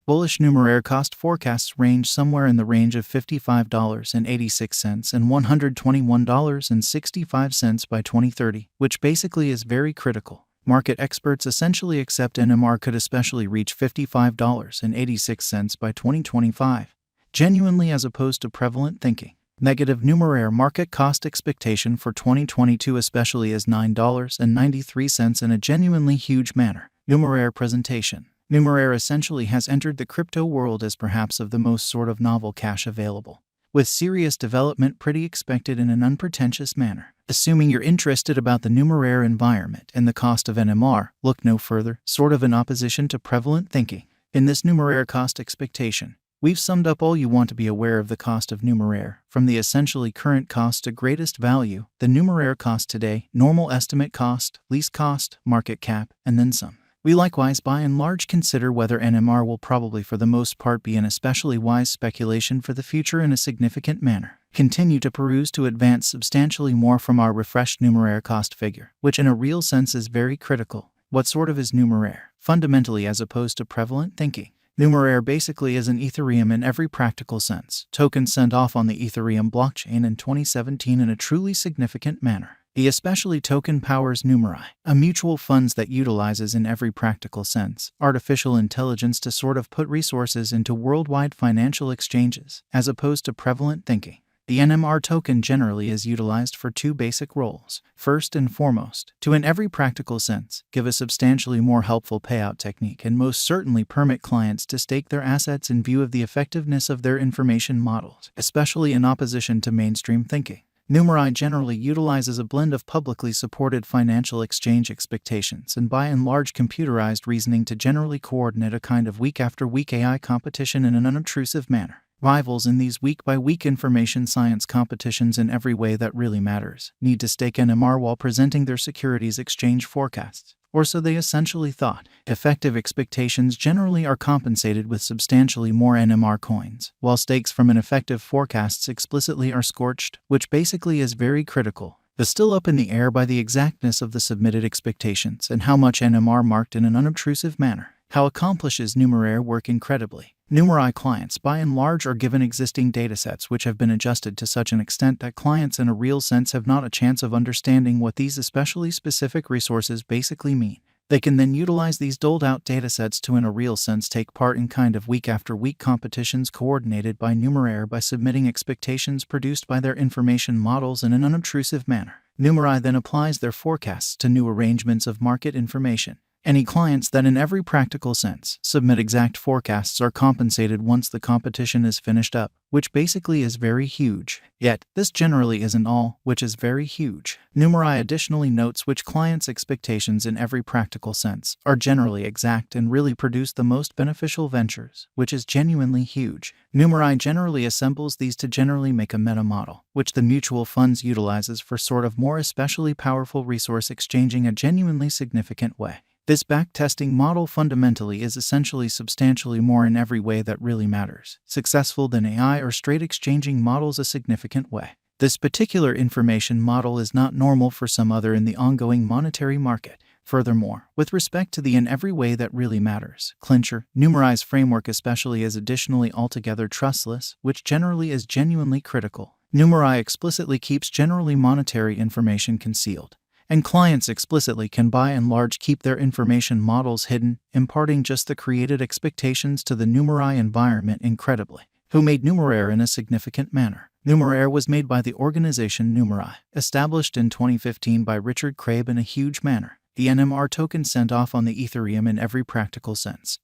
Bullish Numeraire cost forecasts range somewhere in the range of $55.86 and $121.65 by 2030, which basically is very critical. Market experts essentially accept Nmr could especially reach $55.86 by 2025, genuinely as opposed to prevalent thinking. Negative Numeraire market cost expectation for 2022 especially is $9.93 in a genuinely huge manner. Numeraire presentation. Numeraire essentially has entered the crypto world as perhaps of the most sort of novel cash available, with serious development pretty expected in an unpretentious manner. Assuming you're interested about the Numeraire environment and the cost of Nmr, look no further, sort of in opposition to prevalent thinking. In this Numeraire cost expectation, we've summed up all you want to be aware of the cost of Numeraire, from the essentially current cost to greatest value, the Numeraire cost today, normal estimate cost, least cost, market cap, and then some. We likewise by and large consider whether Nmr will probably for the most part be an especially wise speculation for the future in a significant manner. Continue to peruse to advance substantially more from our refreshed Numeraire cost figure, which in a real sense is very critical. What sort of is Numeraire? Fundamentally as opposed to prevalent thinking. Numeraire basically is an Ethereum in every practical sense. Token sent off on the Ethereum blockchain in 2017 in a truly significant manner. The especially token powers Numeraire, a mutual funds that utilizes in every practical sense artificial intelligence to sort of put resources into worldwide financial exchanges, as opposed to prevalent thinking. The Nmr token generally is utilized for two basic roles. First and foremost, to in every practical sense, give a substantially more helpful payout technique and most certainly permit clients to stake their assets in view of the effectiveness of their information models, especially in opposition to mainstream thinking. Numeraire generally utilizes a blend of publicly supported financial exchange expectations and by and large computerized reasoning to generally coordinate a kind of week-after-week AI competition in an unobtrusive manner. Rivals in these week-by-week information science competitions in every way that really matters need to stake Nmr while presenting their securities exchange forecasts. Or so they essentially thought. Effective expectations generally are compensated with substantially more Nmr coins, while stakes from ineffective forecasts explicitly are scorched, which basically is very critical. But still up in the air by the exactness of the submitted expectations and how much Nmr marked in an unobtrusive manner. How accomplishes Numeraire work incredibly? Numeraire clients by and large are given existing datasets which have been adjusted to such an extent that clients in a real sense have not a chance of understanding what these especially specific resources basically mean. They can then utilize these doled-out datasets to in a real sense take part in kind of week-after-week competitions coordinated by Numeraire by submitting expectations produced by their information models in an unobtrusive manner. Numeraire then applies their forecasts to new arrangements of market information. Any clients that in every practical sense submit exact forecasts are compensated once the competition is finished up, which basically is very huge. Yet, this generally isn't all, which is very huge. Numeraire additionally notes which clients' expectations in every practical sense are generally exact and really produce the most beneficial ventures, which is genuinely huge. Numeraire generally assembles these to generally make a meta model, which the mutual funds utilizes for sort of more especially powerful resource exchanging a genuinely significant way. This backtesting model fundamentally is essentially substantially more in every way that really matters, successful than AI or straight exchanging models a significant way. This particular information model is not normal for some other in the ongoing monetary market. Furthermore, with respect to the in every way that really matters, clincher, Numeraire's framework especially is additionally altogether trustless, which generally is genuinely critical. Numeraire explicitly keeps generally monetary information concealed, and clients explicitly can by and large keep their information models hidden, imparting just the created expectations to the Numeraire environment incredibly. Who made Numeraire in a significant manner? Numeraire was made by the organization Numeraire, established in 2015 by Richard Crabe in a huge manner. The Nmr token sent off on the Ethereum in every practical sense.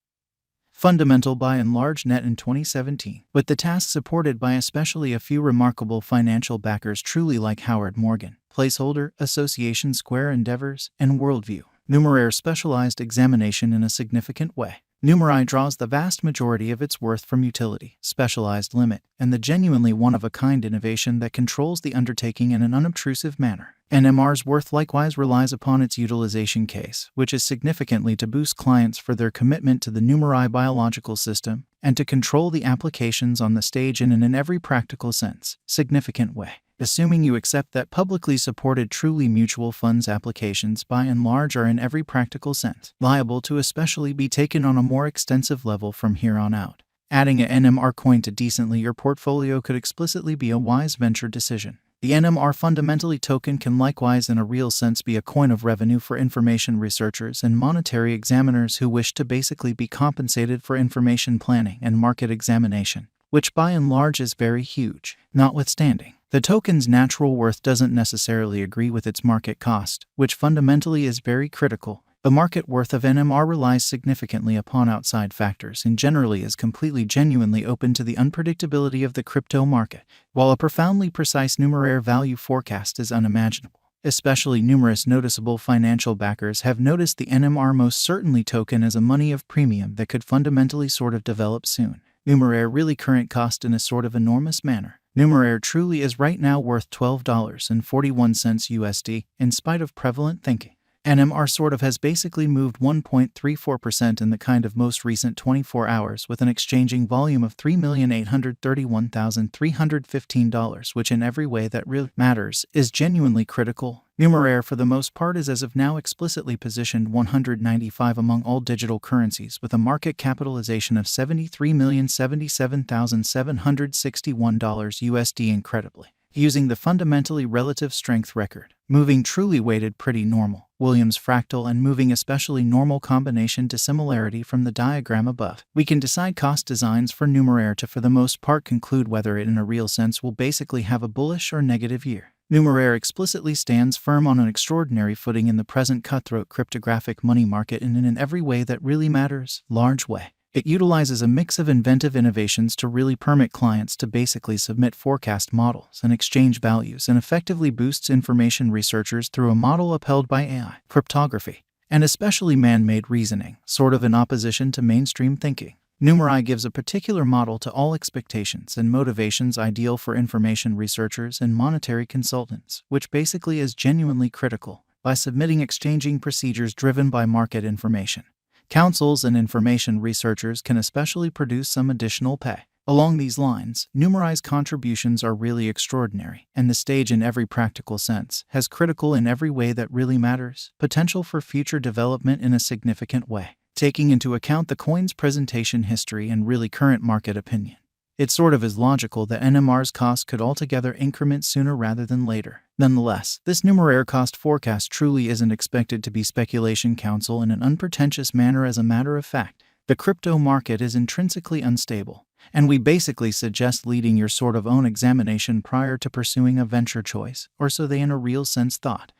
Fundamental by and large net in 2017, with the task supported by especially a few remarkable financial backers truly like Howard Morgan, Placeholder, Association Square Endeavors, and Worldview. Numeraire specialized examination in a significant way. Numeraire draws the vast majority of its worth from utility, specialized limit, and the genuinely one-of-a-kind innovation that controls the undertaking in an unobtrusive manner. Nmr's worth likewise relies upon its utilization case, which is significantly to boost clients for their commitment to the Numeraire biological system and to control the applications on the stage in every practical sense, significant way. assuming you accept that publicly supported truly mutual funds applications by and large are in every practical sense liable to especially be taken on a more extensive level from here on out. Adding a NMR coin to decently your portfolio could explicitly be a wise venture decision. The NMR fundamentally token can likewise in a real sense be a coin of revenue for information researchers and monetary examiners who wish to basically be compensated for information planning and market examination, which by and large is very huge. Notwithstanding, the token's natural worth doesn't necessarily agree with its market cost, which fundamentally is very critical. The market worth of NMR relies significantly upon outside factors and generally is completely genuinely open to the unpredictability of the crypto market, while a profoundly precise numeraire value forecast is unimaginable. Especially numerous noticeable financial backers have noticed the NMR most certainly token as a money of premium that could fundamentally sort of develop soon. Numeraire really current cost in a sort of enormous manner. Numeraire truly is right now worth $12.41 USD, in spite of prevalent thinking. NMR sort of has basically moved 1.34% in the kind of most recent 24 hours with an exchanging volume of $3,831,315, which in every way that really matters is genuinely critical. Numeraire for the most part is as of now explicitly positioned 195 among all digital currencies with a market capitalization of $73,077,761 USD incredibly. Using the fundamentally relative strength record, moving truly weighted pretty normal, Williams fractal and moving especially normal combination dissimilarity from the diagram above, we can decide cost designs for Numeraire to for the most part conclude whether it in a real sense will basically have a bullish or negative year. Numeraire explicitly stands firm on an extraordinary footing in the present cutthroat cryptographic money market and in every way that really matters, large way. It utilizes a mix of inventive innovations to really permit clients to basically submit forecast models and exchange values and effectively boosts information researchers through a model upheld by AI, cryptography, and especially man-made reasoning, sort of in opposition to mainstream thinking. Numeraire gives a particular model to all expectations and motivations ideal for information researchers and monetary consultants, which basically is genuinely critical, by submitting exchanging procedures driven by market information. Councils and information researchers can especially produce some additional pay. Along these lines, Numeraire's contributions are really extraordinary, and the stage in every practical sense has critical in every way that really matters, potential for future development in a significant way, taking into account the coin's presentation history and really current market opinion. It sort of is logical that NMR's cost could altogether increment sooner rather than later. Nonetheless, this Numeraire cost forecast truly isn't expected to be speculation counsel in an unpretentious manner. As a matter of fact, the crypto market is intrinsically unstable, and we basically suggest leading your sort of own examination prior to pursuing a venture choice, or so they in a real sense thought.